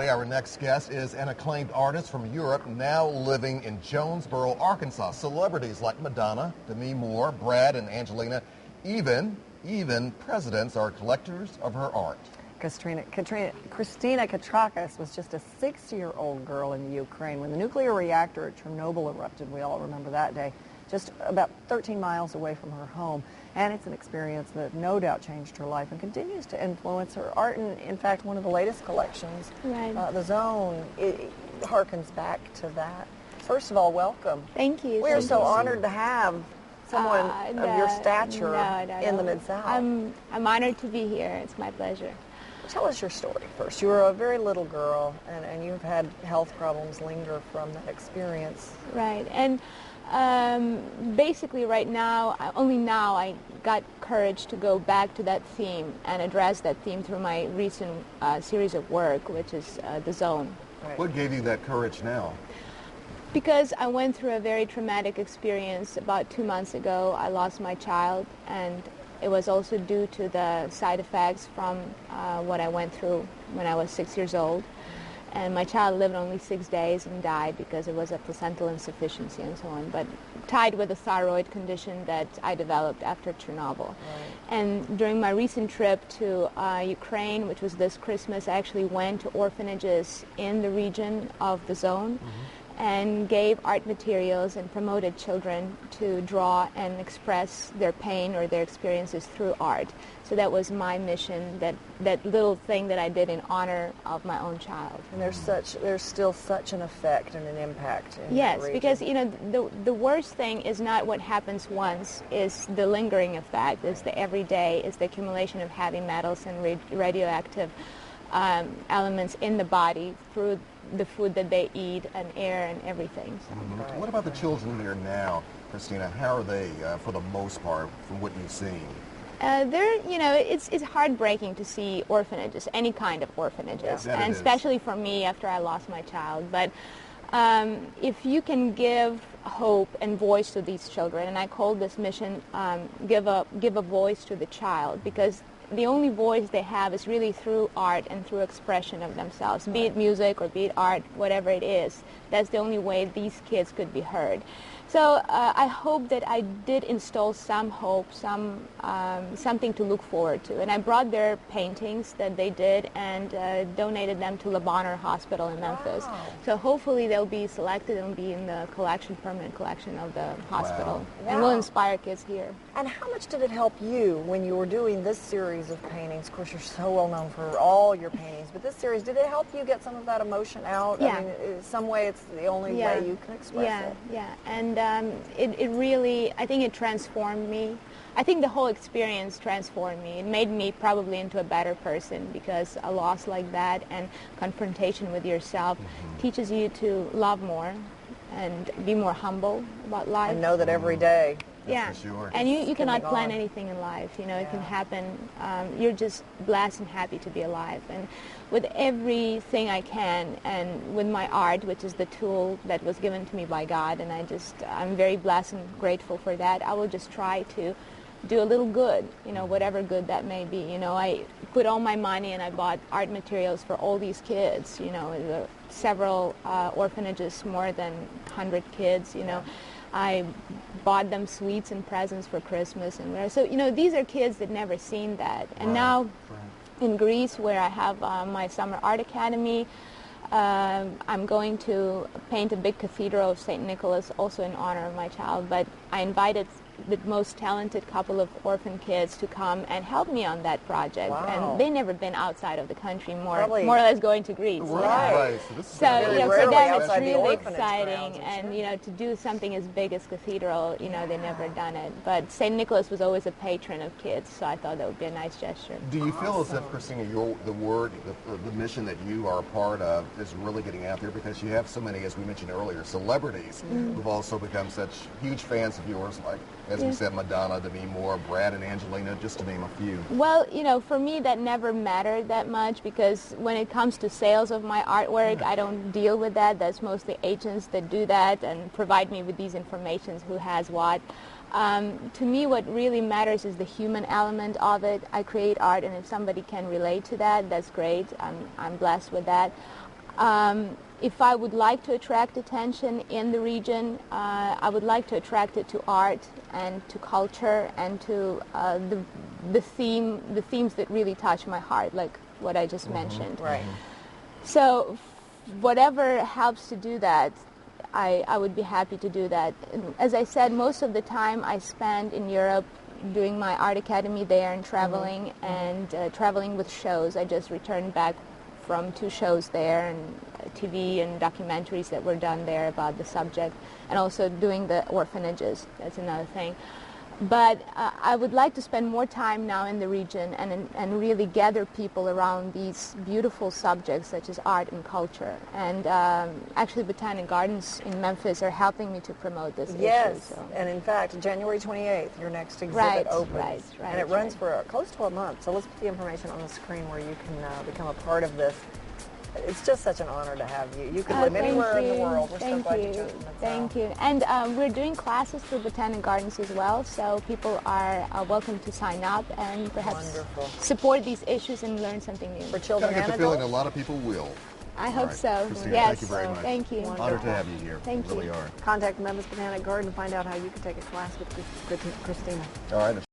Our next guest is an acclaimed artist from Europe now living in Jonesboro, Arkansas. Celebrities like Madonna, Demi Moore, Brad and Angelina, even presidents are collectors of her art. Christina Katrakis was just a 6-year-old girl in the Ukraine when the nuclear reactor at Chernobyl erupted. We all remember that day, just about 13 miles away from her home. And it's an experience that no doubt changed her life and continues to influence her art. And in fact, one of the latest collections, The Zone, it harkens back to that. First of all, welcome. Thank you. We are so honored to have someone of your stature in the Mid-South. I'm honored to be here. It's my pleasure. Tell us your story first. You were a very little girl, and you've had health problems linger from that experience. Right. And basically right now, only now I got courage to go back to that theme and address that theme through my recent series of work, which is The Zone. Right. What gave you that courage now? Because I went through a very traumatic experience about 2 months ago. I lost my child, and it was also due to the side effects from what I went through when I was 6 years old. And my child lived only 6 days and died because it was a placental insufficiency and so on, but tied with a thyroid condition that I developed after Chernobyl. Right. And during my recent trip to Ukraine, which was this Christmas, I actually went to orphanages in the region of the zone and gave art materials and promoted children to draw and express their pain or their experiences through art. So that was my mission, that little thing that I did in honor of my own child. And there's still such an effect and an impact in yes, that region. because the worst thing is not what happens once, is the lingering effect, is the everyday, is the accumulation of heavy metals and radioactive elements in the body through the food that they eat and air and everything. So. Right. What about the children here now, Christina? How are they, for the most part, from what you've seen? It's heartbreaking to see orphanages, any kind of orphanages, and especially for me after I lost my child. But if you can give hope and voice to these children, and I call this mission give a voice to the child, because the only voice they have is really through art and through expression of themselves, be it music or be it art, whatever it is. That's the only way these kids could be heard. So I hope that I did install some hope, something to look forward to. And I brought their paintings that they did and donated them to Le Bonheur Hospital in Memphis. Wow. So hopefully they'll be selected and be in the permanent collection of the hospital. Wow. And will inspire kids here. And how much did it help you when you were doing this series of paintings? Of course, you're so well known for all your paintings, but this series, did it help you get some of that emotion out? Yeah. I mean, in some way, it's the only way you can express it. Yeah. And it really, I think it transformed me. I think the whole experience transformed me. It made me probably into a better person, because a loss like that and confrontation with yourself teaches you to love more and be more humble about life. And know that every day. Yeah, for sure. And you cannot plan anything in life. It can happen. You're just blessed and happy to be alive. And with everything I can, and with my art, which is the tool that was given to me by God, and I'm very blessed and grateful for that. I will just try to do a little good, whatever good that may be. I put all my money and I bought art materials for all these kids. Several orphanages, more than 100 kids. I bought them sweets and presents for Christmas and whatever. So, these are kids that never seen that. And now in Greece, where I have my summer art academy, I'm going to paint a big cathedral of St. Nicholas, also in honor of my child. But I invited the most talented couple of orphan kids to come and help me on that project. Wow. And they never been outside of the country, more or less going to Greece. Right. So, for them it's really grounds, exciting, and to do something as big as cathedral, they never done it. But St. Nicholas was always a patron of kids, so I thought that would be a nice gesture. Do you feel as if, Christina, the mission that you are a part of is really getting out there, because you have so many, as we mentioned earlier, celebrities who've also become such huge fans of yours, like, as we said, Madonna, Demi Moore, Brad and Angelina, just to name a few. Well, for me that never mattered that much, because when it comes to sales of my artwork, I don't deal with that. That's mostly agents that do that and provide me with these informations, who has what. To me, what really matters is the human element of it. I create art, and if somebody can relate to that, that's great. I'm blessed with that. If I would like to attract attention in the region, I would like to attract it to art and to culture and to the themes that really touch my heart, like what I just mentioned. Right. So whatever helps to do that, I would be happy to do that. And as I said, most of the time I spend in Europe doing my art academy there and traveling and traveling with shows. I just returned back from 2 shows there, and TV and documentaries that were done there about the subject, and also doing the orphanages. That's another thing. But I would like to spend more time now in the region and really gather people around these beautiful subjects such as art and culture. And actually Botanic Gardens in Memphis are helping me to promote this Yes, issue. So. and in fact, January 28th, your next exhibit opens. Right, and it runs for close to a month. So let's put the information on the screen where you can become a part of this. It's just such an honor to have you. You can live anywhere in the world. We're so glad you chose Memphis. Thank you. And we're doing classes for Botanic Gardens as well, so people are welcome to sign up and perhaps support these issues and learn something new. For children I get and the feeling a adults? lot of people will. I hope so. Christina, Yes. thank you very much. Thank you. Honored to have you here. Thank we really you. are. Contact Memphis Botanic Garden to find out how you can take a class with Christina. All right.